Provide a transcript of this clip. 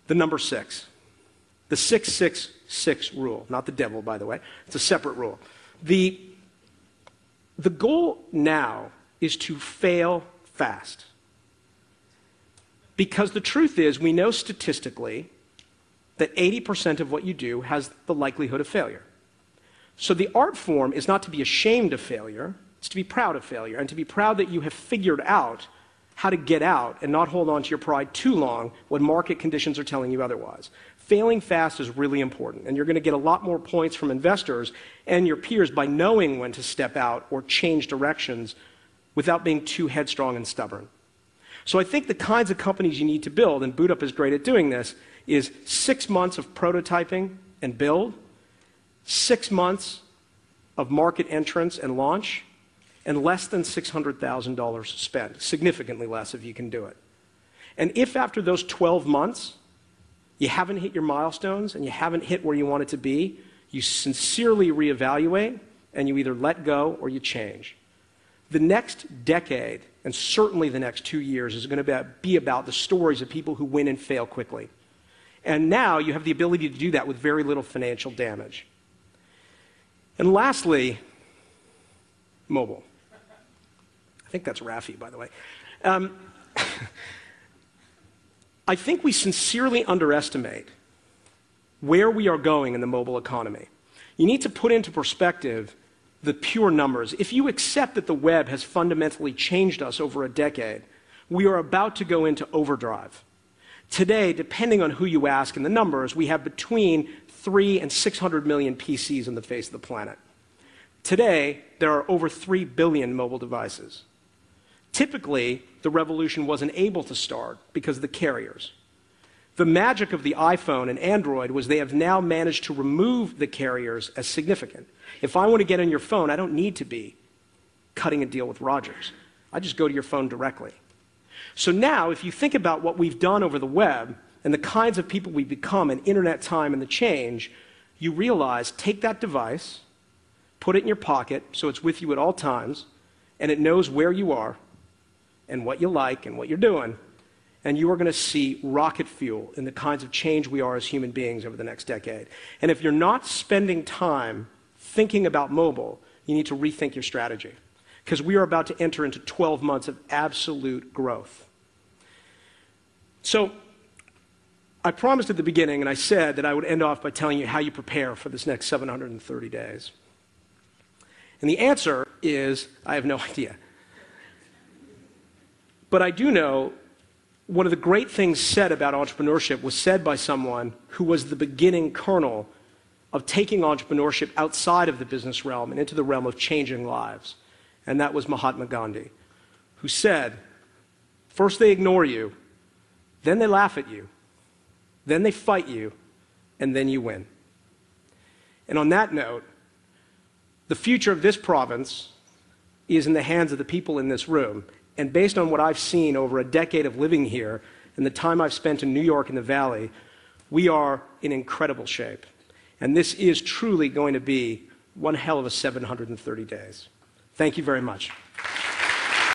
the number 6. The 666 rule, not the devil, by the way. It's a separate rule. The goal now is to fail fast. Because the truth is, we know statistically that 80% of what you do has the likelihood of failure. So the art form is not to be ashamed of failure, it's to be proud of failure, and to be proud that you have figured out how to get out and not hold on to your pride too long when market conditions are telling you otherwise. Failing fast is really important, and you're going to get a lot more points from investors and your peers by knowing when to step out or change directions without being too headstrong and stubborn. So I think the kinds of companies you need to build, and BootUp is great at doing this, is 6 months of prototyping and build, 6 months of market entrance and launch, and less than $600,000 spent, significantly less if you can do it. And if after those 12 months you haven't hit your milestones and you haven't hit where you want it to be, you sincerely reevaluate and you either let go or you change. The next decade, and certainly the next 2 years, is going to be about the stories of people who win and fail quickly. And now you have the ability to do that with very little financial damage. And lastly, mobile. I think that's Rafi, by the way. I think we sincerely underestimate where we are going in the mobile economy. You need to put into perspective the pure numbers. If you accept that the web has fundamentally changed us over a decade, we are about to go into overdrive. Today, depending on who you ask in the numbers, we have between 3 and 600 million PCs on the face of the planet. Today, there are over 3 billion mobile devices. Typically, the revolution wasn't able to start because of the carriers. The magic of the iPhone and Android was they have now managed to remove the carriers as significant. If I want to get on your phone, I don't need to be cutting a deal with Rogers. I just go to your phone directly. So now, if you think about what we've done over the web and the kinds of people we've become in internet time and the change, you realize, take that device, put it in your pocket so it's with you at all times, and it knows where you are and what you like and what you're doing, and you are going to see rocket fuel in the kinds of change we are as human beings over the next decade. And if you're not spending time thinking about mobile, you need to rethink your strategy, because we are about to enter into 12 months of absolute growth. So I promised at the beginning, and I said that I would end off by telling you how you prepare for this next 730 days. And the answer is, I have no idea. But I do know one of the great things said about entrepreneurship was said by someone who was the beginning kernel of taking entrepreneurship outside of the business realm and into the realm of changing lives. And that was Mahatma Gandhi, who said, first they ignore you, then they laugh at you, then they fight you, and then you win. And on that note, the future of this province is in the hands of the people in this room. And based on what I've seen over a decade of living here and the time I've spent in New York and the Valley, we are in incredible shape. And this is truly going to be one hell of a 730 days. Thank you very much.